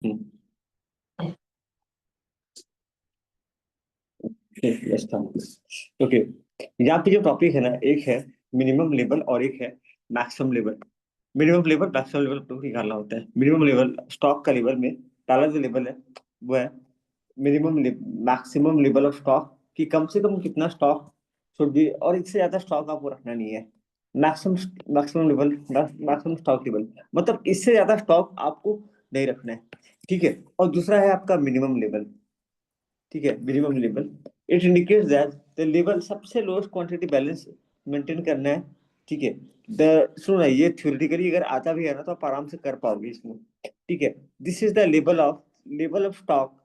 हम्म, yes था। Okay, यहाँ पे जो टॉपिक है ना, एक है मिनिमम लेवल और एक है maximum level. Minimum level maximum level तो निकालना होता है। मिनिमम लेवल स्टॉक का लेवल में पहला जो लेवल है वो है minimum maximum level of stock, कि कम से कम कितना स्टॉक शुड बी, और इससे ज्यादा स्टॉक आपको रखना नहीं है। Maximum maximum level maximum stock level, मतलब इससे ज्यादा स्टॉक आपको नहीं रखना है। ठीक है। और दूसरा है आपका मिनिमम लेवल। ठीक है, minimum level it indicates that the level सबसे लोएस्ट क्वांटिटी बैलेंस मेंटेन करना है। ठीक है। द सुनो ना, ये थ्योरेटिकली अगर आता भी है ना तो आप आराम से कर पाओगे इसमें। ठीक है। This is the level of stock.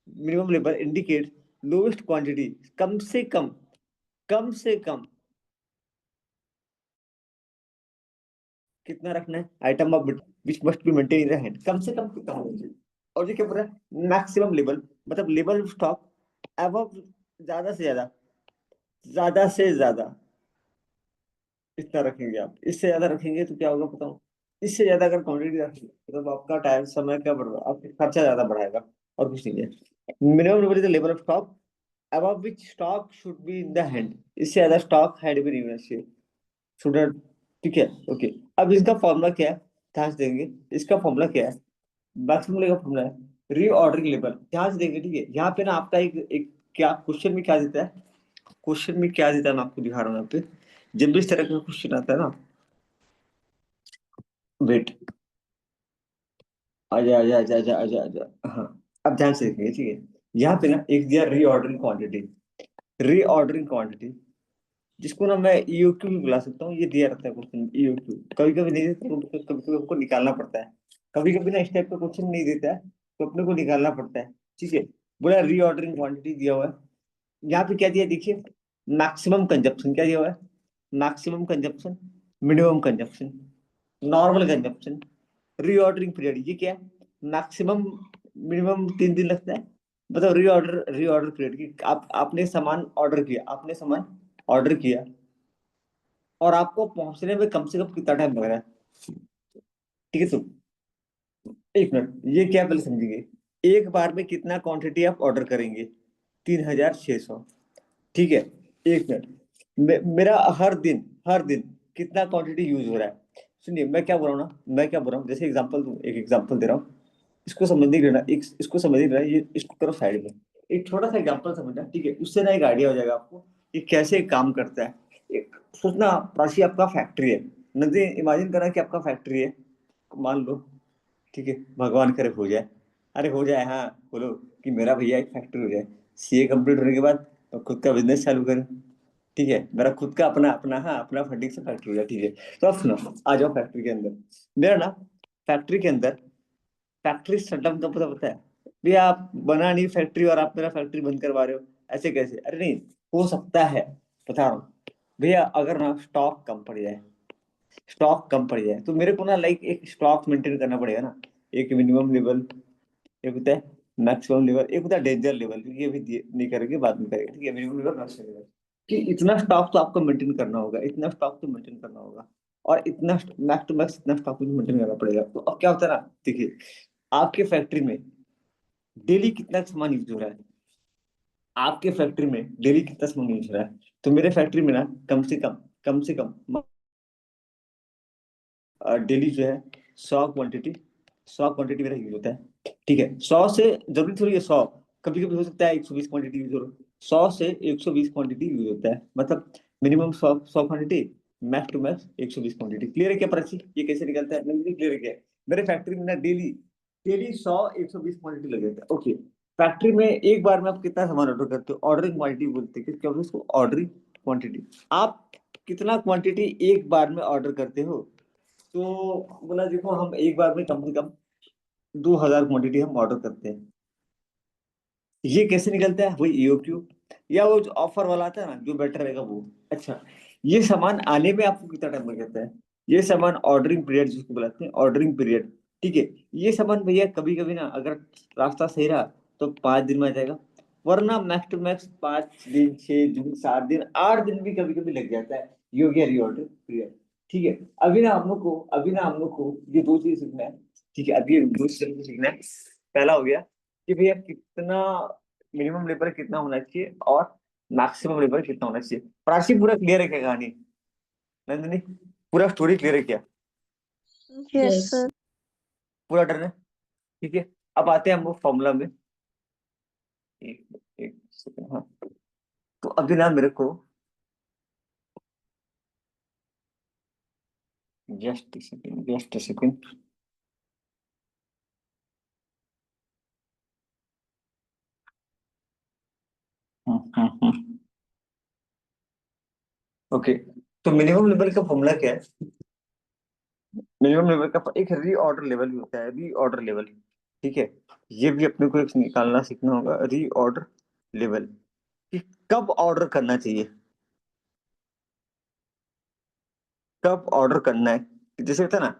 Minimum level indicate lowest quantity, कम से कम कितना रखना है item of which must be maintain in the hand, कम से कम कितना होना चाहिए। और ये क्या बोल रहा है, मैक्सिमम लेवल, मतलब लेवल ऑफ स्टॉक अबव, ज्यादा से ज्यादा, ज्यादा से ज्यादा इतना रखेंगे आप। इससे ज्यादा रखेंगे तो क्या होगा बताओ, इससे ज्यादा अगर क्वांटिटी रखेंगे तो आपका टाइम समय क्या बढ़ रहा, आपका खर्चा ज्यादा बढ़ाएगा, और कुछ नहीं है। Minimum level is the level of stock above which stock should be in the hand, इससे ज्यादा स्टॉक हैंड में नहीं होना चाहिए, स्टूडेंट। ठीक है। ओके। अब इसका फॉर्मूला क्या है, ध्यान से देंगे। इसका फॉर्मूला क्या है, मैक्सिमम लेवल का फॉर्मूला है रीऑर्डरिंग लेवल। ध्यान से देंगे। ठीक है, यहाँ पे ना आपका एक क्या क्वेश्चन में क्या देता है, क्वेश्चन में क्या देता है मैं आपको दिखा रहा हूँ यहाँ पे। जब भी इस तरह का क्वेश्चन आता है ना, वेट, आजा आजा आजा आजा आजा आजा, हाँ। अब ध्यान से देखिए। ठीक है, यहाँ पे ना एक दिया रीऑर्डरिंग क्वांटिटी, रीऑर्डरिंग क्वांटिटी, जिसको ना मैं ईओक्यू भी बुला सकता हूँ। ये दिया रहता है क्वेश्चन ईओक्यू, कभी कभी नहीं देता, कभी कभी हमको निकालना पड़ता है। कभी कभी ना इस टाइप का क्वेश्चन नहीं देता है तो अपने को निकालना पड़ता है। ठीक है। बोला रीऑर्डरिंग क्वांटिटी दिया हुआ है। यहाँ पे क्या दिया देखिए, मैक्सिमम कंजप्शन क्या दिया हुआ है, maximum consumption, minimum consumption, normal consumption, reordering period, ये क्या है, मैक्सिमम, मिनिमम 3 दिन लगता है। मतलब रीऑर्डर रीऑर्डर पीरियड की, आप आपने सामान ऑर्डर किया, आपने सामान ऑर्डर किया और आपको पहुंचने में कम से कम कितना टाइम लग रहा है। ठीक है, तो एक मिनट, ये क्या पहले समझिए। एक बार में कितना क्वांटिटी आप ऑर्डर करेंगे, 3600। ठीक है। एक मिनट, मेरा हर दिन कितना क्वांटिटी यूज हो रहा है। सुनिए मैं क्या बोल रहा हूँ ना, मैं क्या बोल रहा हूँ, जैसे एग्जांपल दूं, एक एग्जांपल दे रहा हूँ। इसको समझ नहीं लेना, एक इसको समझ नहीं लेना, ये इसको करो साइड में। एक छोटा सा एग्जांपल समझना, ठीक है, उससे ना एक आइडिया हो जाएगा आपको कि कैसे काम करता है। एक सोचना, प्राची आपका फैक्ट्री है, नदी इमेजिन करा कि आपका फैक्ट्री है, मान लो। ठीक है, भगवान करे हो जाए, अरे हो जाए, हाँ बोलो कि मेरा भैया एक फैक्ट्री हो जाए, सीए कंप्लीट होने के बाद तो खुद का बिजनेस चालू करें। ठीक है, मेरा खुद का अपना अपना, हाँ अपना फंडिंग से फैक्ट्री हो जाए। ठीक है, तो अब सुनो, आ जाओ फैक्ट्री के अंदर। मेरा ना फैक्ट्री के अंदर, फैक्ट्री शटडाउन कब पता है भैया, आप बना नहीं फैक्ट्री और आप मेरा फैक्ट्री बंद करवा रहे हो, ऐसे कैसे, अरे नहीं, हो सकता है, बता रहा हूँ भैया, अगर ना स्टॉक कम पड़ जाए, स्टॉक कम पड़ जाए तो मेरे को ना लाइक एक स्टॉक मेंटेन करना पड़ेगा ना। एक मिनिमम लेवल, एक होता है मैक्सिमम लेवल, एक होता है डेंजर लेवल, क्योंकि अभी नहीं करेंगे, बाद में करेंगे। ठीक है, मिनिमम लेवल मैक्सिमम लेवल, कि इतना स्टॉक तो आपको मेंटेन करना होगा, इतना स्टॉक तो मेंटेन करना होगा, और इतना मैक्स टू मैक्स इतना स्टॉक मेंटेन करना पड़ेगा। तो अब क्या होता है ना, देखिए, आपके फैक्ट्री में डेली कितना सामान यूज हो रहा है, आपके फैक्ट्री में डेली कितना सामान यूज हो रहा है, तो मेरे फैक्ट्री में ना कम से कम डेली जो है 100 क्वांटिटी, 100 क्वांटिटी मेरा यूज होता है। ठीक है, 100 से जरूरी थोड़ी है 100, कभी कभी हो सकता है 120 क्वांटिटी यूज हो। 100 से 120 क्वांटिटी यूज होता है, मतलब minimum 100 quantity, max to max 120 quantity. Clear है क्या प्राची, ये कैसे निकलता है, नहीं क्लियर है क्या। मेरे फैक्ट्री में ना डेली डेली 100 120 क्वांटिटी लगे होते हैं। ओके, फैक्ट्री में एक बार में आप कितना सामान ऑर्डर करते हो, ऑर्डरिंग क्वांटिटी बोलते हैं, क्या बोलते हैं उसको, ऑर्डरिंग क्वांटिटी। आप कितना क्वांटिटी एक बार में ऑर्डर करते हो, तो बोला देखो, हम एक बार में कम से कम 2000 क्वांटिटी हम ऑर्डर करते हैं। ये कैसे निकलता है, वही ईओक्यू, या वो जो ऑफर वाला आता है ना, जो बेटर रहेगा वो। अच्छा, ये सामान आने में आपको कितना टाइम लग जाता है, ये सामान ऑर्डरिंग पीरियड जिसको बुलाते हैं, ऑर्डरिंग पीरियड। ठीक है, ये सामान भैया कभी कभी ना, अगर रास्ता सही रहा तो 5 दिन में आ जाएगा, वरना मैक्स टू मैक्स 5 दिन, 6 दिन, 7 दिन, 8 दिन भी कभी कभी लग जाता है। ये हो गया रीऑर्डर पीरियड। ठीक है, अभी ना हम लोग को ये दो चीज सीखना है। ठीक है, अभी ये दूसरे तरीके से सीखना है। पहला हो गया कि भैया कितना मिनिमम लेबर कितना होना चाहिए और मैक्सिमम लेबर कितना होना चाहिए। प्राची पूरा क्लियर है क्या कहानी? नंदिनी पूरा स्टोरी क्लियर है क्या? Yes yes. सर। पूरा डन है? ठीक है, अब आते हैं हम लोग फॉर्मूला में। एक एक सेकंड, हाँ। तो अभी ना मेरे को just second, just second. Okay, तो मिनिमम लेवल का फॉर्मूला क्या है? मिनिमम लेवल का एक रीऑर्डर लेवल भी होता है, रीऑर्डर लेवल। ठीक है, ये भी अपने को एक निकालना सीखना होगा, रीऑर्डर लेवल, कि कब ऑर्डर करना चाहिए, कब ऑर्डर करना है। जैसे होता है ना,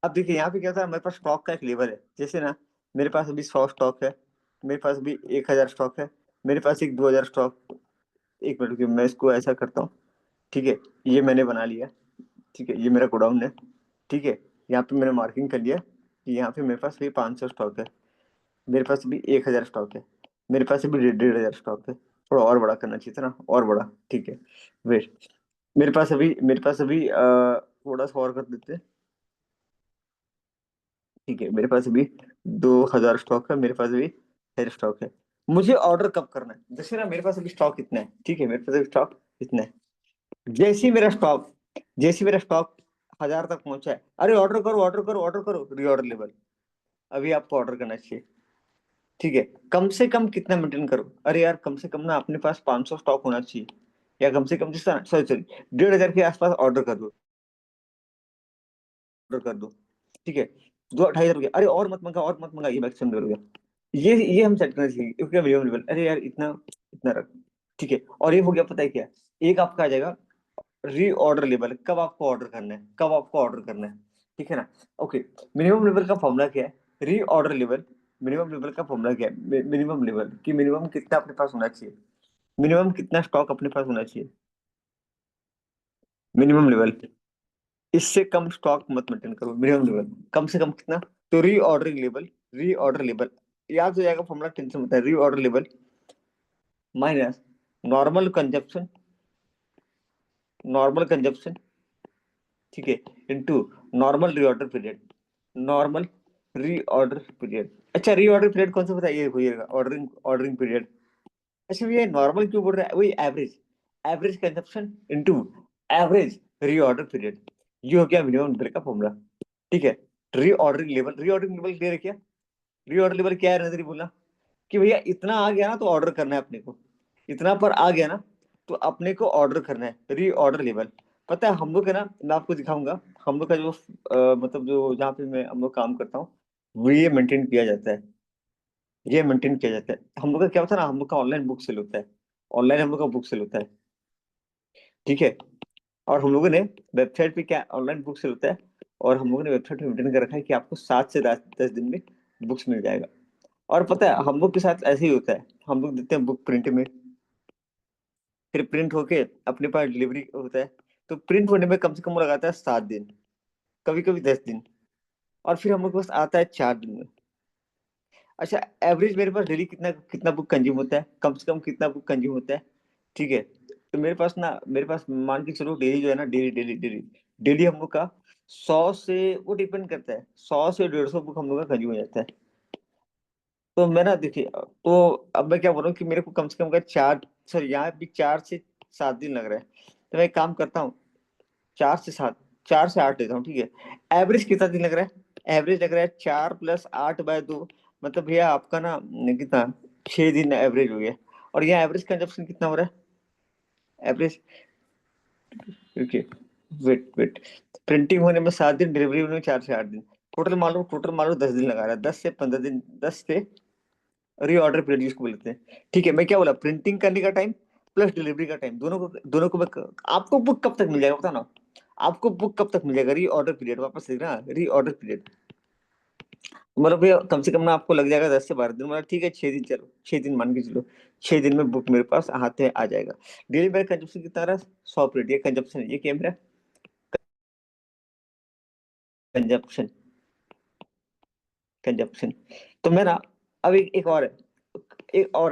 अब देखिए यहाँ पे क्या था, मेरे पास स्टॉक का एक लेवल है। जैसे ना मेरे पास अभी 100 स्टॉक है, मेरे पास अभी 1000 स्टॉक है, मेरे पास एक 2000 स्टॉक। एक मिनट रुकिए, मैं इसको ऐसा करता हूँ। ठीक है, ये मैंने बना लिया। ठीक है, ये मेरा गोडाउन है। ठीक है, यहाँ पे मैंने मार्किंग कर लिया कि यहाँ पे मेरे पास भी 500 स्टॉक है, मेरे पास भी 1000 स्टॉक है, मेरे पास भी 1500 स्टॉक है। थोड़ा और बड़ा करना चाहिए था ना, और बड़ा। ठीक है, वेट, मेरे पास अभी थोड़ा सा और कर देते हैं। ठीक है, मेरे पास अभी 2000 स्टॉक है, मेरे पास अभी 1000 स्टॉक है। मुझे ऑर्डर कब करना है? जैसे ना मेरे पास अभी स्टॉक इतना है, ठीक है, मेरे पास अभी स्टॉक इतना है। जैसे ही मेरा स्टॉक 1000 तक पहुंचा है, अरे ऑर्डर करो, ऑर्डर करो, ऑर्डर करो, रीऑर्डर लेवल। अभी आपको ऑर्डर करना चाहिए। ठीक है, कम से कम कितना मेंटेन करो, अरे यार कम से कम ना अपने पास 500 स्टॉक होना चाहिए, या कम से कम जिस तरह, सॉरी सॉरी, 1500 के आसपास ऑर्डर कर दो, ऑर्डर कर दो। ठीक है, 2 2500 रुपये, अरे और मत मंगा, और मत मंगा, ये मैक्सिमम दे दोगे। ये हम सेट करना चाहिए, क्योंकि मिनिमम लेवल, अरे यार इतना इतना रख। ठीक है, और ये हो गया, पता है क्या, एक आपका आ जाएगा रीऑर्डर लेवल, कब आपको ऑर्डर करना है, कब आपको ऑर्डर करना है। ठीक है ना? ओके, मिनिमम लेवल का फॉर्मूला क्या है? Reorder level. मिनिमम लेवल का फॉर्मूला क्या है? मिनिमम लेवल कि मिनिमम कितना अपने पास होना चाहिए, मिनिमम कितना स्टॉक अपने पास होना चाहिए, मिनिमम लेवल। इससे कम स्टॉक मत मेंटेन करो, मिनिमम लेवल कम से कम कितना? तो रीऑर्डरिंग लेवल, रीऑर्डर लेवल याद हो जाएगा फॉर्मूला, टेंशन मत है। Reorder level minus normal consumption, normal consumption, ठीक है, into normal reorder period, normal reorder period. अच्छा, रीऑर्डर पीरियड कौन सा बताइए, होइएगा ऑर्डरिंग, ऑर्डरिंग पीरियड। अच्छा, ये नॉर्मल क्यों बोल रहा है, वही average, average consumption into average reorder period. ये हो गया मिनिमम लेवल का फॉर्मूला। ठीक है, reordering level, reordering level clear है क्या? रीऑर्डर लेवल क्या है, नजरी बोला कि भैया इतना आ गया ना तो ऑर्डर करना है अपने को, इतना पर आ गया ना तो अपने को ऑर्डर करना है, रीऑर्डर लेवल। पता है हम लोग है ना, मैं आपको दिखाऊंगा, हम लोग का जो मतलब जो जहाँ पे मैं हम लोग काम करता हूँ, वो ये मेंटेन किया जाता है, ये मेंटेन किया जाता है। हम लोग का क्या होता है ना, हम लोग का ऑनलाइन बुक सेल होता है, ऑनलाइन हम लोग का बुक सेल होता है। ठीक है, और हम लोगों ने वेबसाइट पे क्या ऑनलाइन बुक सेल होता है, और हम लोगों ने वेबसाइट पे मेंटेन कर रखा है कि आपको 7 से 10 दिन में बुक्स मिल जाएगा। और पता है हम लोग के साथ ऐसे ही होता है, हम लोग देते हैं बुक प्रिंट में, फिर प्रिंट होके अपने पास डिलीवरी होता है। तो प्रिंट होने में कम से कम वो लगाता है 7 दिन, कभी कभी 10 दिन, और फिर हम लोग के पास आता है 4 दिन में। अच्छा, एवरेज मेरे पास डेली कितना कितना बुक कंज्यूम होता है, कम से कम कितना बुक कंज्यूम होता है? ठीक है, तो मेरे पास मान के चलो डेली जो है ना, डेली डेली डेली डेली हम लोग का 100 से, वो डिपेंड करता है, 100 से 150 बुक हम लोग का कंज्यूम हो जाता है। तो मैं ना देखिए, तो अब मैं क्या बोल रहा हूँ कि मेरे को कम से कम अगर 4, सॉरी यहाँ भी 4 से 7 दिन लग रहा है, तो मैं एक काम करता हूँ, 4 से 7, 4 से 8 देता हूँ। ठीक है, एवरेज कितना दिन लग रहा है? एवरेज लग रहा है 4 + 8/2, मतलब भैया आपका ना कितना, 6 दिन एवरेज हो गया। और यहाँ एवरेज कंजप्शन कितना हो रहा है, एवरेज, देखिए, वेट वेट, प्रिंटिंग होने में 7 दिन, डिलीवरी होने में 4 से 8 दिन, टोटल मान लो 10 दिन लगा रहा है, 10 से 15 दिन, 10 से रीऑर्डर पीरियड जिसको बोलते हैं। ठीक है, मैं क्या बोला, प्रिंटिंग करने का टाइम प्लस डिलीवरी का टाइम, दोनों को आपको बुक कब तक मिल जाएगा बता ना, आपको बुक कब तक मिल जाएगा? रीऑर्डर पीरियड वापस देखना, रीऑर्डर पीरियड मतलब भैया कम से कम ना आपको लग जाएगा 10 से 12 दिन, मतलब ठीक है 6 दिन, चलो 6 दिन मान के चलो, 6 दिन में बुक मेरे पास हाथ में आ जाएगा। डेली मेरा कंजप्शन कितना रहा, 100 पीरियड, ये कंजप्शन है, ये क्या है मेरा कंजप्शन। कंजप्शन। तो मेरा अब एक और है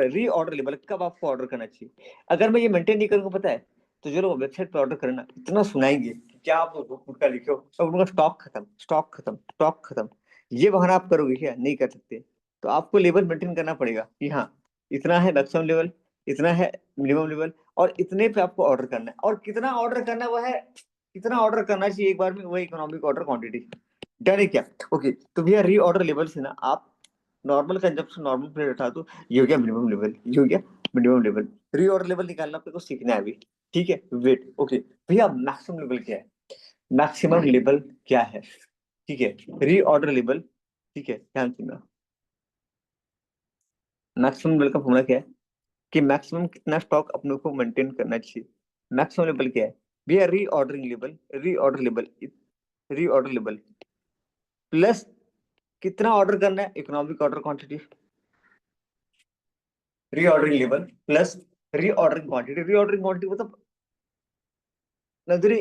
रीऑर्डर लेवल, कब आपको ऑर्डर करना चाहिए। अगर मैं ये मेंटेन नहीं करूंगा, पता है, तो जो लोग वेबसाइट पे ऑर्डर करना इतना सुनाएंगे कि क्या आप खुद का लिखो, अब उनका स्टॉक खत्म, स्टॉक खत्म, स्टॉक खत्म। ये बहाना आप करोगे क्या? नहीं कर सकते। तो आपको लेवल मेंटेन करना पड़ेगा कि हाँ, इतना है मैक्सिमम लेवल, इतना है मिनिमम लेवल, और इतने पे आपको ऑर्डर करना है। और कितना ऑर्डर करना है वो है, कितना ऑर्डर करना चाहिए एक बार में, वो इकोनॉमिक ऑर्डर क्वांटिटी। डन है क्या? ओके। तो भैया रीऑर्डर लेवल से ना आप नॉर्मल कंजप्शन, नॉर्मल पीरियड उठा दो, ये हो गया मिनिमम लेवल, ये हो गया मिनिमम लेवल। रीऑर्डर लेवल निकालना आपको सीखना है अभी, ठीक है। Wait, okay. भैया मैक्सिमम लेवल क्या है? मैक्सिमम लेवल क्या है? ठीक है, रीऑर्डर लेवल, ठीक है, ध्यान सुनना। मैक्सिमम लेवल का फॉर्मूला क्या है कि मैक्सिमम कितना स्टॉक अपने को मेंटेन करना चाहिए। मैक्सिमम लेवल क्या है भैया? Reordering level, reorder level, reorder level plus कितना ऑर्डर करना है, economic order quantity. Reordering level plus reordering quantity. Reordering quantity मतलब नजरे,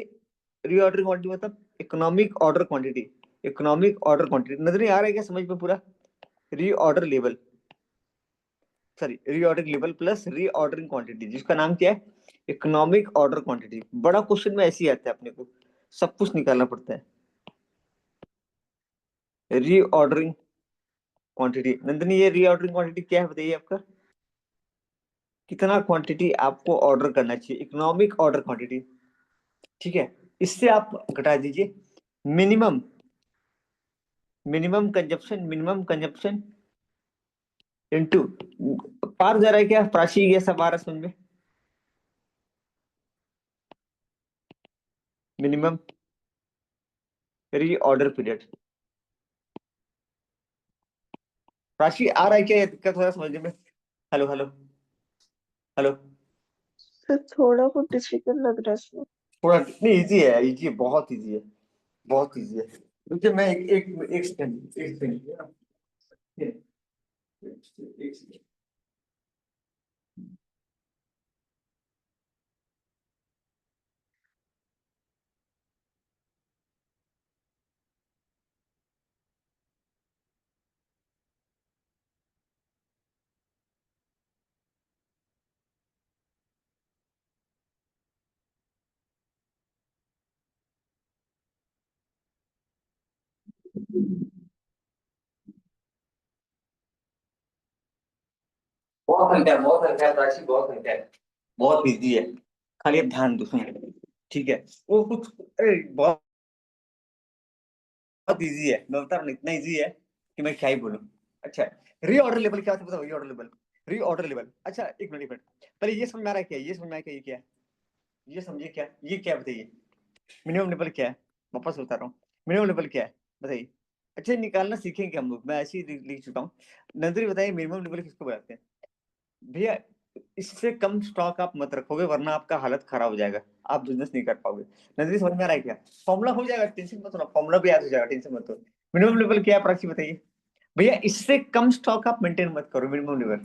रीऑर्डरिंग क्वांटिटी मतलब economic order quantity. Economic order quantity नजरे आ रहा है क्या समझ में पूरा? Reorder level, sorry, reordering level plus reordering quantity, जिसका नाम क्या है? Economic order quantity. बड़ा क्वेश्चन में ऐसे ही आता है, अपने को सब कुछ निकालना पड़ता है। रीऑर्डरिंग क्वांटिटी, नंदनी ये रीऑर्डरिंग क्वांटिटी क्या है बताइए आपका? कितना क्वांटिटी आपको ऑर्डर करना चाहिए, इकोनॉमिक ऑर्डर क्वांटिटी, ठीक है। इससे आप घटा दीजिए मिनिमम, मिनिमम कंजप्शन इनटू, पार जा रहा है क्या प्राची, ये सब आ रहा है समझ में? Minimum reorder period. प्राची आ रहा है क्या, ये दिक्कत हो रहा है समझने में? Hello hello hello. सर थोड़ा बहुत डिफिकल्ट लग रहा है सर। थोड़ा नहीं, इजी है, इजी है, बहुत इजी है, बहुत इजी है। रुकिए मैं एक सेकंड, एक सेकंड, एक सेकंड। बहुत हल्का है, बहुत हल्का है प्राची, बहुत हल्का है, बहुत इजी है। खाली अब ध्यान दो सुनो, ठीक है। वो कुछ, अरे बहुत बहुत इजी है, मैं बता रहा हूँ, इतना इजी है कि मैं क्या ही बोलूं। अच्छा, रीऑर्डर लेवल क्या होता है बताओ? रीऑर्डर लेवल, रीऑर्डर लेवल, अच्छा एक मिनट, एक मिनट, पहले ये समझ में आ रहा है क्या? ये समझ में आया क्या? ये क्या है? ये समझिए क्या, ये क्या बताइए? मिनिमम लेवल क्या है? वापस बता रहा हूँ, मिनिमम लेवल क्या है बताइए? अच्छा, निकालना सीखेंगे हम लोग, मैं ऐसे ही लिख चुका हूँ। नंदरी बताइए मिनिमम लेवल किसको बताते हैं भैया? इससे कम स्टॉक आप मत रखोगे, वरना आपका हालत खराब हो जाएगा, आप बिजनेस नहीं कर पाओगे। नजरी समझ में आ रहा है क्या? फॉर्मूला हो जाएगा, टेंशन मत लो, फॉर्मूला भी याद हो जाएगा, टेंशन मत लो। मिनिमम लेवल क्या है प्राची बताइए? भैया इससे कम स्टॉक आप मेंटेन मत करो, मिनिमम लेवल।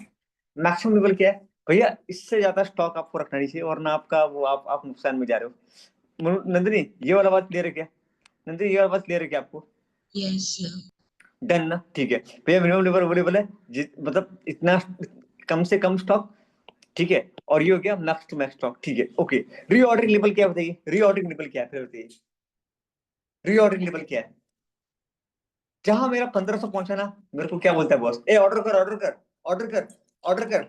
मैक्सिमम लेवल क्या है भैया? इससे ज्यादा स्टॉक आपको रखना नहीं चाहिए, वरना आपका वो आप नुकसान में जा रहे हो। नंदिनी ये वाला बात क्लियर है क्या? नंदिनी ये वाला बात क्लियर है क्या आपको? यस। डन ना, ठीक है। भैया मिनिमम लेवल अवेलेबल है, मतलब इतना कम से कम स्टॉक, ठीक है। और ये हो गया मैक्स टू मैक्स स्टॉक, ठीक है, ओके। रीऑर्डरिंग लेवल क्या बताइए? रीऑर्डरिंग लेवल क्या है फिर बताइए? रीऑर्डरिंग लेवल क्या है? जहां मेरा 1500 पहुंचा ना, मेरे को क्या बोलता है बॉस? ए ऑर्डर कर, ऑर्डर कर, ऑर्डर कर, ऑर्डर कर।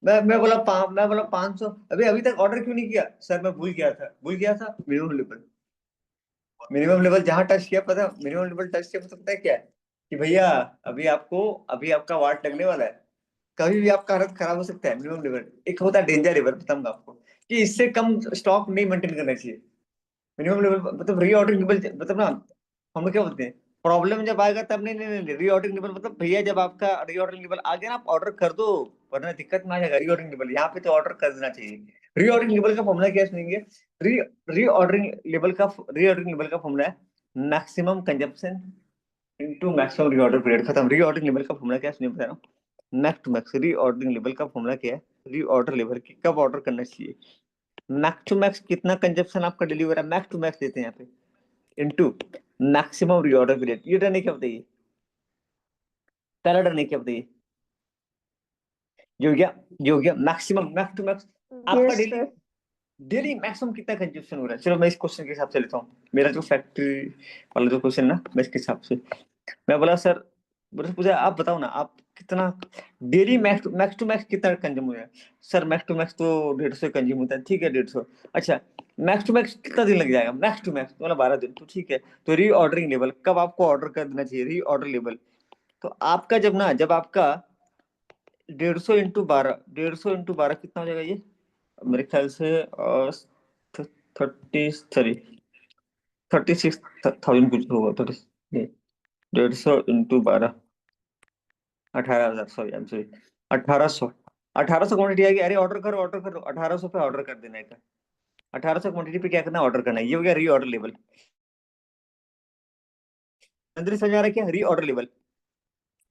मैं बोला 500, अभी अभी तक ऑर्डर क्यों नहीं किया सर? मैं भूल गया था, भूल गया था। मिनिमम लेवल, मिनिमम लेवल जहां टच किया, पता है मिनिमम लेवल टच किया मतलब पता है क्या है? कि भैया अभी आपका वाट लगने वाला है, कभी भी आपका हालत खराब हो सकता है। मिनिमम लेवल एक होता है डेंजर लेवल, बताऊंगा आपको, कि इससे कम स्टॉक नहीं मेंटेन करना चाहिए। मिनिमम लेवल मतलब रीऑर्डरिंग लेवल, मतलब ना हम लोग क्या बोलते हैं, प्रॉब्लम जब आएगा तब नहीं, नहीं, नहीं, रीऑर्डरिंग लेवल मतलब भैया जब आपका रीऑर्डरिंग लेवल आ गया ना, आप ऑर्डर कर दो, वरना दिक्कत में आ जाएगा। रीऑर्डरिंग लेवल यहाँ पे तो ऑर्डर कर देना चाहिए। रीऑर्डरिंग लेवल का फॉर्मूला क्या सुनेंगे? री रीऑर्डरिंग लेवल का, रीऑर्डरिंग लेवल का फॉर्मूला है maximum consumption into maximum reorder period, खत्म। रीऑर्डरिंग लेवल का फॉर्मूला क्या है सुनिए, बता रहा हूँ। Max to max reordering level का फॉर्मूला क्या है? रीऑर्डर लेवल की कब ऑर्डर करना चाहिए, मैक्स टू मैक्स कितना कंजप्शन आपका डिलीवर है, मैक्स टू मैक्स देते हैं यहाँ पे, इनटू मैक्सिमम रीऑर्डर पीरियड। ये रहने क्या बताइए? पहला डर नहीं क्या बताइए, ये हो गया मैक्सिमम, मैक्स टू मैक्स आपका yes daily, sir. Daily maximum कितना कंजप्शन हो रहा है। चलो मैं इस क्वेश्चन के हिसाब से लेता हूँ, मेरा जो फैक्ट्री वाला जो क्वेश्चन ना, मैं इसके हिसाब से मैं बोला सर, बोले पूछा आप बताओ ना आप कितना डेली मैक्स टू मैक्स कितना कंज्यूम हो रहा है। सर मैक्स टू मैक्स तो 150 कंज्यूम होता है, ठीक है 150। अच्छा मैक्स टू मैक्स कितना दिन लग जाएगा, मैक्स टू मैक्स मतलब 12 दिन, तो ठीक है। तो री ऑर्डरिंग लेवल कब आपको ऑर्डर कर देना चाहिए, री ऑर्डर लेवल, तो आपका जब ना, जब आपका 150 × 12 कितना हो जाएगा ये, मेरे ख्याल से 36,000 कुछ होगा, 150 × 12, 18,000, sorry I am sorry, 1800, 1800 quantity आएगी। अरे ऑर्डर करो, ऑर्डर करो, 1800 पे ऑर्डर कर देना है। 1800 क्वांटिटी पे क्या करना है, ऑर्डर करना है। ये हो गया री ऑर्डर लेवल। अंदर समझ आ रहा है क्या, री ऑर्डर लेवल।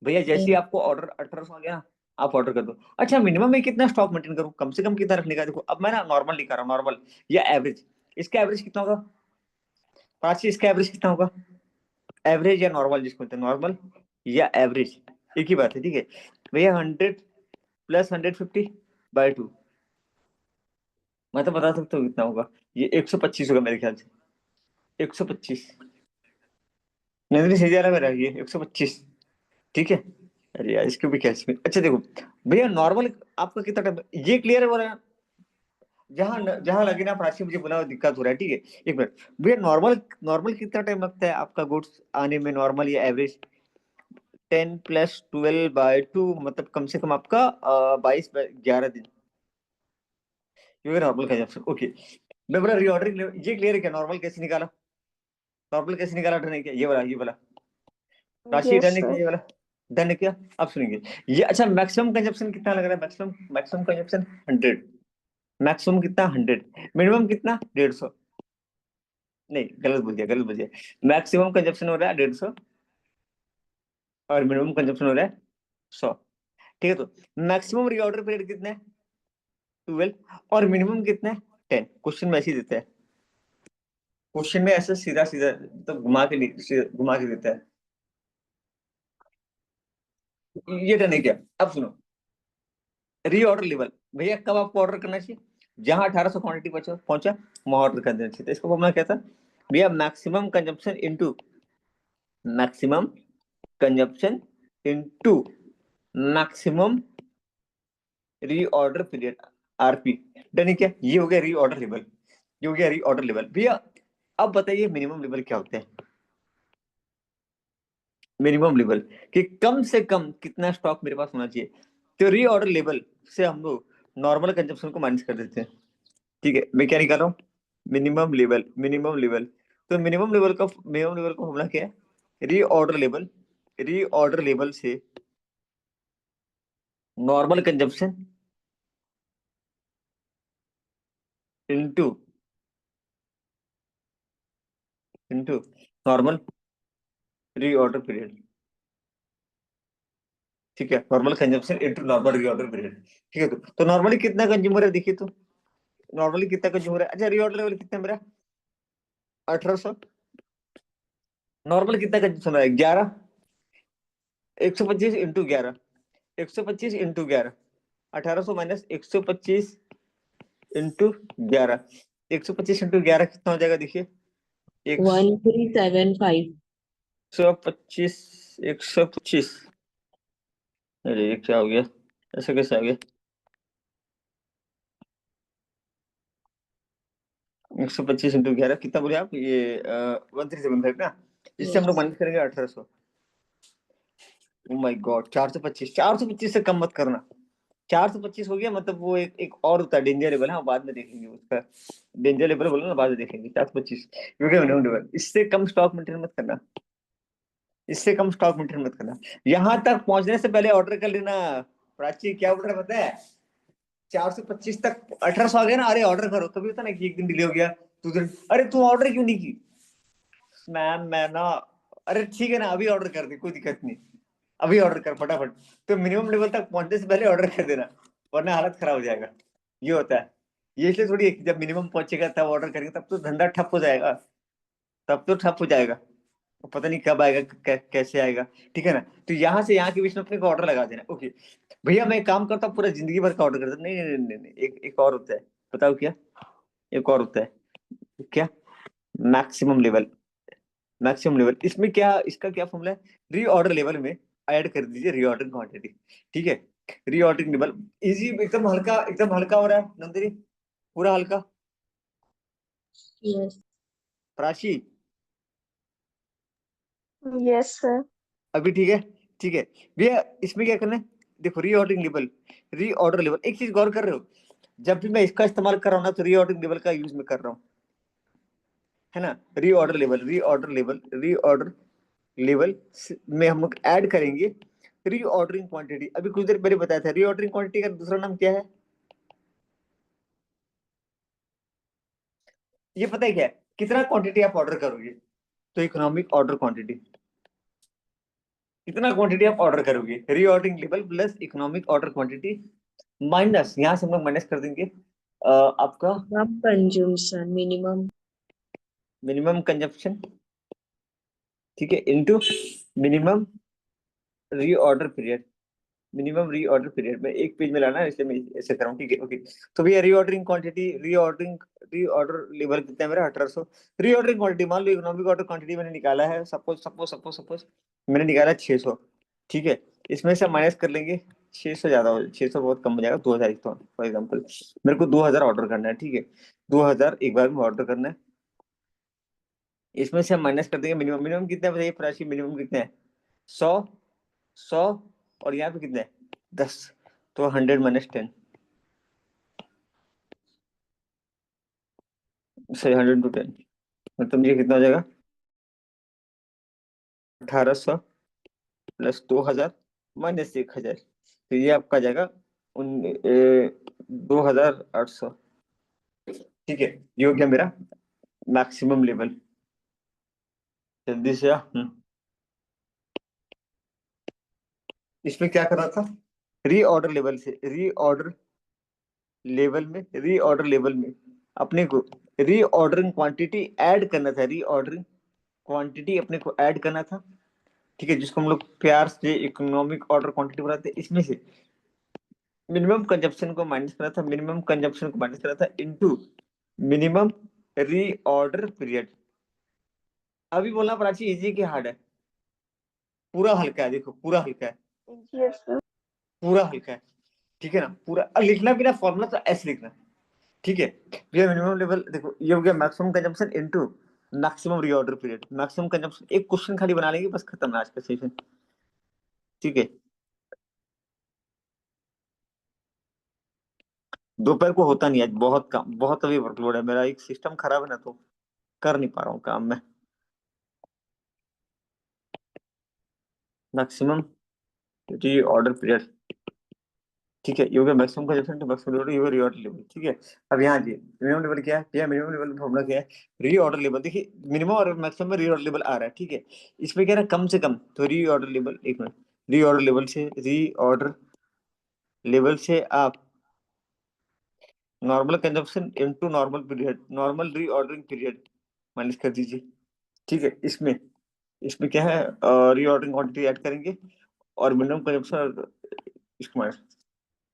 भैया जैसे ही आपको ऑर्डर 1800 आ गया ना, आप ऑर्डर कर दो। अच्छा मिनिमम में कितना स्टॉक मेंटेन करूं, कम से कम कितना रखने का, देखो अब मैं ना नॉर्मल लिखा रहा हूँ, नॉर्मल या एवरेज। इसका एवरेज कितना होगा, 5, इसका एवरेज कितना होगा, एवरेज या नॉर्मल, जिसको बोलते हैं नॉर्मल या एवरेज, एक ही बात है, ठीक है भैया। 100 + 150/2, मैं तो बता सकता हूँ कितना होगा, ये 125 होगा मेरे ख्याल से, 125। नहीं सही जा रहा है मेरा, ये 125, ठीक है। अरे यार इसको भी कैसे, अच्छा देखो भैया नॉर्मल आपका कितना टाइम, ये क्लियर है बोला, जहां लगे ना प्राची मुझे बोला दिक्कत हो रहा है, ठीक है। एक मिनट भैया, नॉर्मल नॉर्मल कितना टाइम लगता है आपका गुड्स आने में, नॉर्मल या एवरेज। 10 + 12/2 मतलब कम से कम आपका 22/11 दिन, ये नॉर्मल कंजप्शन, ओके। मैं बोला रीऑर्डरिंग, ये क्लियर है क्या, नॉर्मल कैसे निकाला, नॉर्मल कैसे निकाला, डन है क्या ये वाला राशि, यस डन है क्या सर। ये वाला, डन है क्या। अब सुनेंगे ये, अच्छा मैक्सिमम कंजप्शन कितना लग रहा है, मैक्सिमम मैक्सिमम कंजप्शन 100, मैक्सिमम कितना 100, मिनिमम कितना 150, नहीं गलत बोल दिया, गलत बोल दिया। मैक्सिमम कंजप्शन हो रहा है 150 और मिनिमम कंजप्शन हो रहा है 100, ठीक है। तो मैक्सिमम रीऑर्डर पीरियड कितना है, 12, और मिनिमम कितना है 10। क्वेश्चन में ऐसे ही देता है, क्वेश्चन में ऐसे सीधा सीधा तो घुमा के देता है। ये डन है क्या, अब सुनो, रीऑर्डर लेवल भैया कब आपको ऑर्डर करना चाहिए, जहां 1800 क्वांटिटी पहुंचा वहां ऑर्डर कर देना चाहिए। तो इसको मैं कहता भैया maximum consumption into, maximum consumption into maximum reorder period, RP, done है क्या। ये हो गया रीऑर्डर लेवल, ये हो गया रीऑर्डर लेवल भैया। अब बताइए मिनिमम लेवल क्या होता है, मिनिमम लेवल कि कम से कम कितना स्टॉक मेरे पास होना चाहिए। तो रीऑर्डर लेवल से हम लोग नॉर्मल कंजप्शन को माइनस कर देते हैं, ठीक है। मैं क्या निकाल रहा हूँ, मिनिमम लेवल, मिनिमम लेवल। तो मिनिमम लेवल का फॉर्मूला क्या है, रीऑर्डर लेवल, रीऑर्डर लेवल से normal consumption into into normal reorder period, ठीक है। Normal consumption into normal reorder period, ठीक है। तो नॉर्मली कितना कंज्यूम हो रहा है देखिए, तो नॉर्मली कितना कंज्यूम हो रहा है। अच्छा रीऑर्डर लेवल कितना है मेरा, 1800, नॉर्मल कितना कंज्यूम हो रहा है 11, 125 × 11, 125 × 11, 1800 माइनस 125 × 11, 125 × 11 कितना हो जाएगा देखिए, एक 1375। 125, 125, अरे ये क्या हो गया, ऐसा कैसे आ गया, 125 × 11 कितना बोले आप, ये 1375 ना, इससे हम लोग Yes. माइनस करेंगे 1800। ओ माय गॉड, 425, 425 से कम मत करना। 425 हो गया मतलब वो एक और होता है डेंजर लेवल, हाँ बाद में देखेंगे उसका, डेंजर लेवल बोलो ना, बाद में देखेंगे। 425 क्योंकि मिनिमम लेवल, इससे कम स्टॉक मेंटेन मत करना, इससे कम स्टॉक मेंटेन मत करना। यहां तक पहुंचने से पहले ऑर्डर कर लेना। प्राची क्या बोल रहा है पता है, 425 तक 1800 आ गया ना, अरे ऑर्डर करो। कभी होता ना कि एक दिन डिले हो गया, 2 दिन, अरे तू ऑर्डर क्यों नहीं की, मैम मैं ना, अरे ठीक है ना अभी ऑर्डर कर दे, कोई दिक्कत नहीं, अभी ऑर्डर कर फटाफट। तो मिनिमम लेवल तक पहुंचने से पहले ऑर्डर कर देना, वरना हालत खराब हो जाएगा। ये होता है, ये इसलिए थोड़ी है कि जब मिनिमम पहुंचेगा तब ऑर्डर करेंगे, तब तो धंधा ठप हो जाएगा, तब तो ठप हो जाएगा। पता नहीं कब आएगा, कैसे आएगा, ठीक है ना। तो यहाँ से यहाँ के बीच में अपने को ऑर्डर लगा देना। ओके भैया मैं एक काम करता हूँ, पूरा जिंदगी भर का ऑर्डर करता हूँ। नहीं नहीं नहीं नहीं, एक और होता है, बताओ क्या। एक और होता है क्या, मैक्सिमम लेवल। मैक्सिमम लेवल, इसमें क्या, इसका क्या फॉर्मूला है, रीऑर्डर लेवल में ऐड कर दीजिए रीऑर्डर क्वांटिटी, ठीक है। रीऑर्डरिंग लेवल इजी, एकदम हल्का, एकदम हल्का हो रहा है नंदिनी, पूरा हल्का। Yes. Prachi yes sir. अभी ठीक है, ठीक है भैया। इसमें क्या करना है, देखो रीऑर्डरिंग लेवल, रीऑर्डर लेवल, एक चीज गौर कर रहे हो, जब भी मैं इसका इस्तेमाल कर रहा हूँ ना, तो रीऑर्डरिंग लेवल का यूज में कर रहा हूँ, है ना। Reorder level, reorder level, reorder level में हम लोग ऐड करेंगे रीऑर्डरिंग क्वांटिटी। अभी कुछ देर पहले बताया था, रीऑर्डरिंग क्वांटिटी का दूसरा नाम क्या है, ये पता है क्या है, कितना क्वांटिटी आप ऑर्डर करोगे, तो इकोनॉमिक ऑर्डर क्वांटिटी, कितना क्वांटिटी आप ऑर्डर करोगे, reordering level plus economic order quantity, minus यहाँ से हम लोग माइनस कर देंगे आपका Minimum consumption, minimum. Minimum consumption, ठीक है, into minimum reorder period. Minimum reorder period में एक पेज में लाना है, इसलिए मैं ऐसे कर रहा हूँ, ठीक है ओके। तो भैया रीऑर्डरिंग क्वांटिटी, रीऑर्डर लेवल कितना है मेरा, 1800। रीऑर्डरिंग क्वांटिटी मान लो, इकोनॉमिक ऑर्डर क्वांटिटी मैंने निकाला है, सपोज सपोज सपोज सपोज मैंने निकाला 600, ठीक है। इसमें से माइनस कर लेंगे 600, ज्यादा हो, 600 बहुत कम हो जाएगा, 2000 फॉर एग्जाम्पल मेरे को 2000 ऑर्डर करना है, ठीक है। 2000 एक बार में ऑर्डर करना है, इसमें से हम माइनस कर देंगे मिनिमम। मिनिमम कितना है बताइए प्राची, मिनिमम कितना है, 100, 100, और यहाँ पे कितना है 10, तो 100 - 10, सही 100 to 10, मतलब ये कितना हो जाएगा, 1800 प्लस 2000 माइनस 1000, तो ये आपका जाएगा 2800, ठीक है। ये हो गया मेरा मैक्सिमम लेवल। जल्दी से इसमें क्या कर रहा था, रीऑर्डर लेवल से, रीऑर्डर लेवल में अपने को रीऑर्डरिंग क्वांटिटी ऐड करना था, रीऑर्डरिंग क्वांटिटी अपने को ऐड करना था, ठीक है, जिसको हम लोग प्यार से इकोनॉमिक ऑर्डर क्वांटिटी बनाते हैं। इसमें से मिनिमम कंजप्शन को माइनस करा था, मिनिमम कंजप्शन को माइनस करा था इनटू मिनिमम रीऑर्डर पीरियड। अभी बोलना प्राची इजी की हार्ड है, पूरा हल्का है, देखो पूरा हल्का है, यस सर। पूरा हल्का है, ठीक है ना। पूरा और लिखना भी ना फॉर्मूला तो ऐसे लिखना, ठीक है। ये मिनिमम लेवल देखो, ये हो गया maximum consumption into maximum reorder period. Maximum consumption एक क्वेश्चन खाली बना लेंगे, बस खत्म है आज का सेशन, ठीक है। दोपहर को होता नहीं आज, बहुत काम, बहुत अभी वर्कलोड है मेरा, एक सिस्टम खराब है ना, तो कर नहीं पा रहा हूँ काम में। मैक्सिमम रीऑर्डर पीरियड, ठीक है, ये हो गया maximum consumption to maximum reorder, ये रीऑर्डर लेवल, ठीक है। अब यहाँ जी मिनिमम लेवल क्या है भैया, मिनिमम लेवल फॉर्मूला क्या है, रीऑर्डर लेवल। देखिए मिनिमम और मैक्सिमम में रीऑर्डर लेवल आ रहा है, ठीक है। इसमें क्या है ना, कम से कम, तो रीऑर्डर लेवल, एक मिनट, रीऑर्डर लेवल से आप normal consumption into normal period, normal reordering period minus कर दीजिए, ठीक है। इसमें इसमें क्या है, रीऑर्डरिंग क्वांटिटी ऐड करेंगे और मिनिमम कंजप्शन इसको माइनस,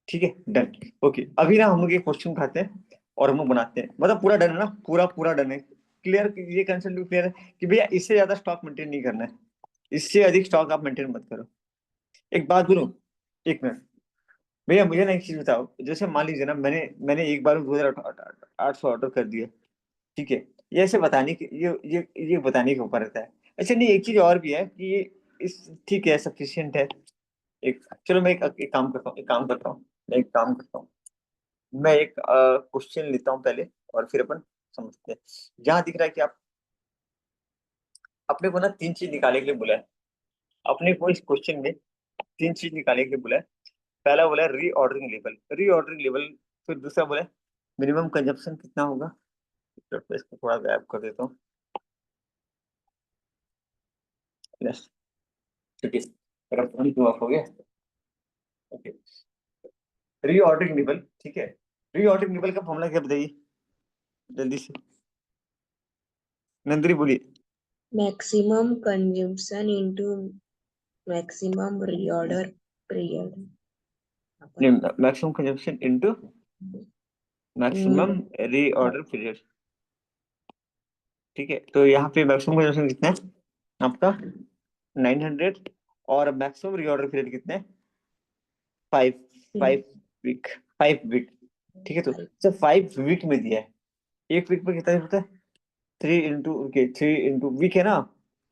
ठीक है डन। ओके अभी ना हम लोग एक क्वेश्चन उठाते हैं और हम लोग बनाते हैं, मतलब पूरा डन है ना, पूरा पूरा डन है, क्लियर, ये कंसेप्ट भी क्लियर है कि भैया इससे ज्यादा स्टॉक मेंटेन नहीं करना है, इससे अधिक स्टॉक आप मेंटेन मत करो। एक बात बोलूं, एक मिनट भैया, मुझे ना एक चीज बताओ, जैसे मान लीजिए ना, मैंने मैंने एक बार 2800 ऑर्डर कर दिया, ठीक है। ये ऐसे बताने की, ये बताने के ऊपर रहता है। अच्छा नहीं, एक चीज और भी है कि ये इस, ठीक है सफिशियंट है। एक चलो मैं एक काम करता हूँ, एक काम करता हूँ, मैं एक काम करता हूँ, मैं एक क्वेश्चन लेता हूँ पहले, और फिर अपन समझते हैं। जहाँ दिख रहा है कि आप, अपने को ना तीन चीज निकालने के लिए बोला है, अपने को इस क्वेश्चन में तीन चीज निकालने के लिए बोला है। पहला बोला है रीऑर्डरिंग लेवल, रीऑर्डरिंग लेवल, फिर दूसरा बोला है मिनिमम कंजप्शन कितना होगा, तो इसको थोड़ा गायब कर देता हूँ, यस ठीक है, मेरा फोन क्यों ऑफ हो गया, ओके। रीऑर्डरिंग लेवल, ठीक है, रीऑर्डरिंग लेवल का फॉर्मूला क्या बताइए जल्दी से, नंदरी बोलिए। maximum consumption into maximum reorder period. Maximum consumption into maximum reorder period. ठीक है, तो यहाँ पे मैक्सिमम कंजम्पशन कितना है आपका 900 और मैक्सिमम रीऑर्डर पीरियड कितना है 5 वीक 5 वीक। ठीक है, तो सर 5 वीक में दिया है, एक वीक में कितना होता है 3 वीक है ना।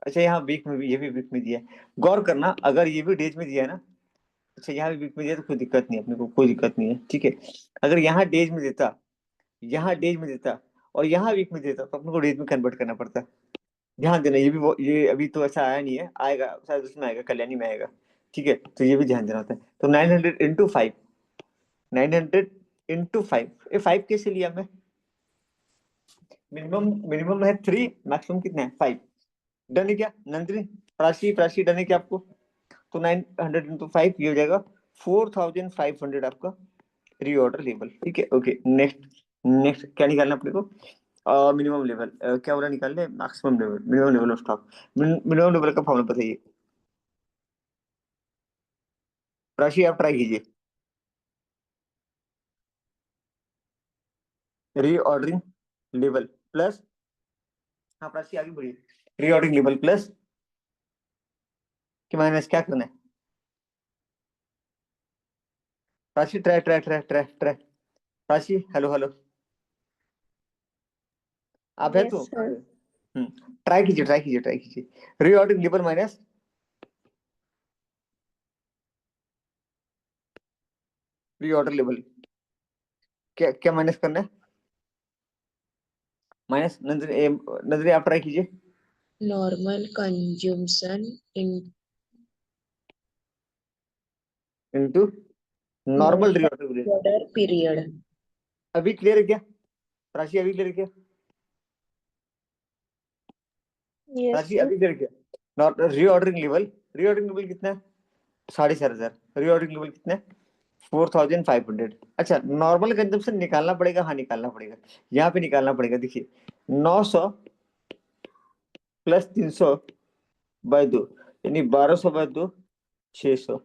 अच्छा यहाँ वीक में भी, ये भी वीक में दिया है, गौर करना अगर ये भी डेज में दिया है ना। अच्छा यहाँ भी वीक में दिया तो कोई दिक्कत नहीं, अपने को कोई दिक्कत नहीं है। ठीक है, अगर यहाँ डेज में देता, यहाँ डेज में देता और यहाँ वीक में देता तो अपने को डेज में कन्वर्ट करना पड़ता। ध्यान देना, ये भी ये अभी तो ऐसा आया नहीं है, आएगा शायद उसमें आएगा, कल्याणी में आएगा। ठीक है, तो ये भी ध्यान देना होता है। तो 900 × 5, 900 × 5, ये 5 कैसे लिया मैं, मिनिमम है 3, मैक्सिमम कितना है 5। डन है क्या नंदिनी, प्राची डन है क्या आपको। तो 900 × 5 ये हो जाएगा 4500 आपका रीऑर्डर लेवल। ठीक है, ओके नेक्स्ट क्या निकालना अपने को, मिनिमम लेवल क्या बोला निकालने, maximum level, minimum level of stock. Minimum level का फॉर्मूला बताइए, राशि आप ट्राई कीजिए। रीऑर्डरिंग लेवल प्लस, हाँ राशि आगे बढ़िए, रीऑर्डरिंग लेवल प्लस कि माइनस क्या करना है, राशि ट्राई राशि हेलो आप है यस तो सर। ट्राई कीजिए reordering level minus reorder level, क्या क्या माइनस करना है, माइनस नंदनी आप ट्राई कीजिए। normal consumption in into normal reorder period. order period. अभी क्लियर है क्या राशि, अभी क्लियर है क्या यस राशि, सर। अभी क्लियर है क्या। रीऑर्डरिंग लेवल कितना है 4500, रीऑर्डरिंग लेवल कितना है 4500। अच्छा नॉर्मल कंजम्पशन निकालना पड़ेगा, हाँ निकालना पड़ेगा, यहाँ पे निकालना पड़ेगा। देखिए 900 + 300/2 यानी 1200/2 600,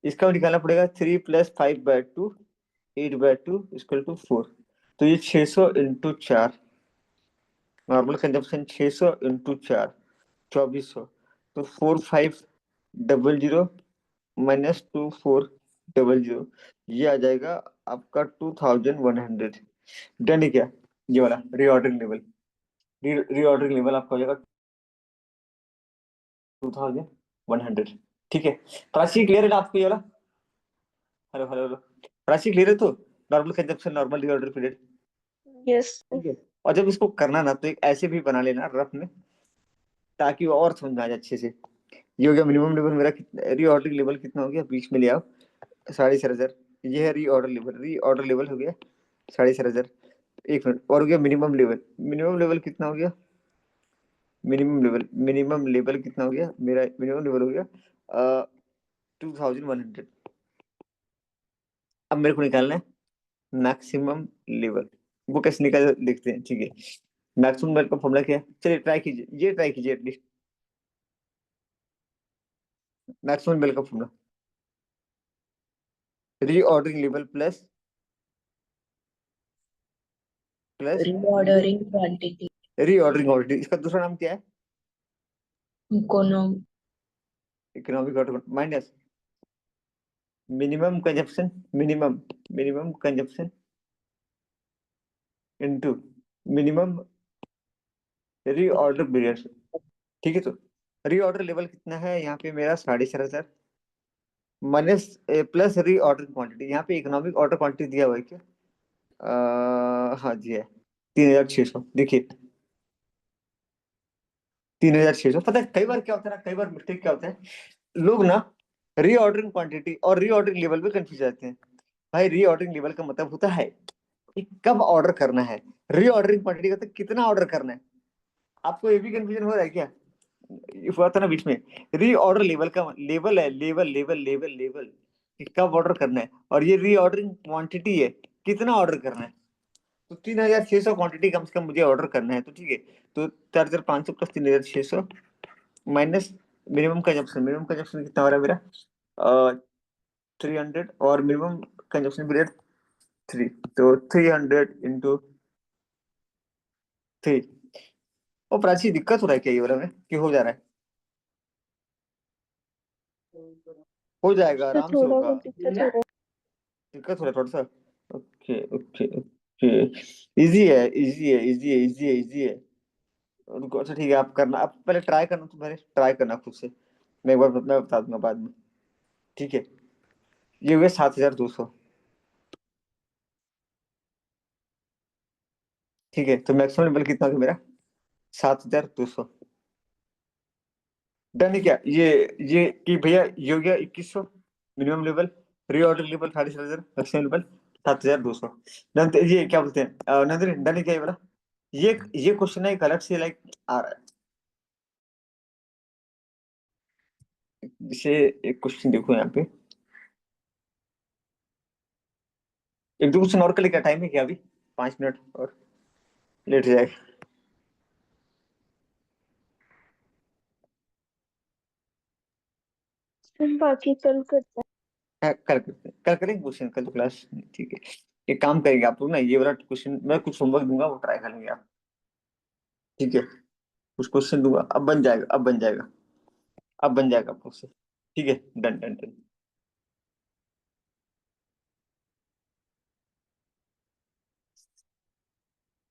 इसका भी निकालना पड़ेगा 3 + 5/2 8/2 = 4। तो ये 600 × 4, नॉर्मल कंजम्पशन 600 × 4 2400, तो 4500 - 2400 ये आ जाएगा आपका 2100। डन है क्या ये वाला रीऑर्डरिंग लेवल, रीऑर्डरिंग लेवल आपका हो जाएगा 2100। ठीक है, राशि क्लियर है ना आपको ये वाला, हेलो राशि क्लियर है तो, normal consumption normal reorder period. Yes ठीक है, और जब इसको करना ना तो एक ऐसे भी बना लेना रफ में, ताकि वो और समझ में आ जाए अच्छे से। ये हो गया मिनिमम लेवल मेरा, कितना रीऑर्डरिंग लेवल कितना हो गया, बीच में ले आओ 4500। ये है रीऑर्डर लेवल हो गया 4500। एक मिनट और हो गया मिनिमम लेवल कितना हो गया, मिनिमम लेवल कितना हो गया मेरा, मिनिमम लेवल हो गया 2100। अब मेरे को निकालना है मैक्सिमम लेवल, वो कैसे निकाल देखते हैं। ठीक है, मैक्सिमम लेवल का फॉर्मूला क्या है, चलिए ट्राई कीजिए, ये ट्राई कीजिए एटलीस्ट, मैक्सिमम लेवल का formula reordering level plus Reordering quantity. Reordering quantity, इसका दूसरा नाम क्या है, Econom economic order minus minimum consumption into minimum reorder period. ठीक है, तो रीऑर्डर लेवल कितना है यहाँ पे मेरा 4500 माइनस प्लस रीऑर्डर क्वांटिटी, यहाँ पे इकोनॉमिक ऑर्डर क्वांटिटी दिया हुआ है क्या, हाँ जी है 3600। देखिए 3600, पता है कई बार क्या होता है ना, कई बार मिस्टेक क्या होता है, लोग ना रीऑर्डरिंग क्वांटिटी और रीऑर्डरिंग लेवल में कंफ्यूज जाते हैं। भाई रीऑर्डरिंग लेवल का मतलब होता है कि कब ऑर्डर करना है, रीऑर्डरिंग क्वांटिटी का तो कितना ऑर्डर करना है। आपको ये भी कंफ्यूजन हो रहा है क्या, ये हुआ था ना बीच में, रीऑर्डर लेवल का लेवल है, लेवल कि कब ऑर्डर करना है, और ये रीऑर्डरिंग क्वांटिटी है कितना ऑर्डर करना है। तो 3600 क्वांटिटी कम से कम मुझे ऑर्डर करना है, तो ठीक है। तो 4500 प्लस 3600 माइनस मिनिमम कंजप्शन कितना हो रहा है मेरा 300, और मिनिमम कंजप्शन पीरियड 3, तो 300 × 3। और प्राची दिक्कत हो रहा है क्या ये वाला में, कि हो जा रहा है? हो जाएगा, सर आराम से थोड़ा होगा। बहुत दिक्कत हो रहा दिक्कत हो रहा है थोड़ा सा। Okay okay okay. इजी है, इजी है, इजी है, इजी है, इजी है। रुको, अच्छा ठीक है, आप करना, आप पहले ट्राई करना, तो पहले ट्राई करना खुद से। मैं एक बार मैं बता दूंगा बाद में। ठीक है, ये हुए 7200। ठीक है, तो मैक्सिमम लेवल कितना हो गया मेरा? 7200। डन है क्या ये कि भैया ये हो गया 2100 minimum level, reorder level 7500, maximum level 7200। Done. तो ये क्या बोलते हैं नंदन, डन है क्या ये वाला? ये क्वेश्चन है एक अलग से लाइक आ रहा है। जैसे एक क्वेश्चन देखो यहाँ पे, एक दो क्वेश्चन और के लिए क्या टाइम है क्या अभी? 5 मिनट और लेट जाएगा। है। बाकी कल करते हाँ, कल करते हैं, कल करेंगे क्वेश्चन, कल तो क्लास। ठीक है, एक काम करेंगे आप लोग ना, ये वाला क्वेश्चन मैं कुछ होमवर्क दूंगा, वो ट्राई करेंगे आप। ठीक है, कुछ क्वेश्चन दूंगा, अब बन जाएगा, अब बन जाएगा, अब बन जाएगा आपको से। ठीक है, डन डन डन।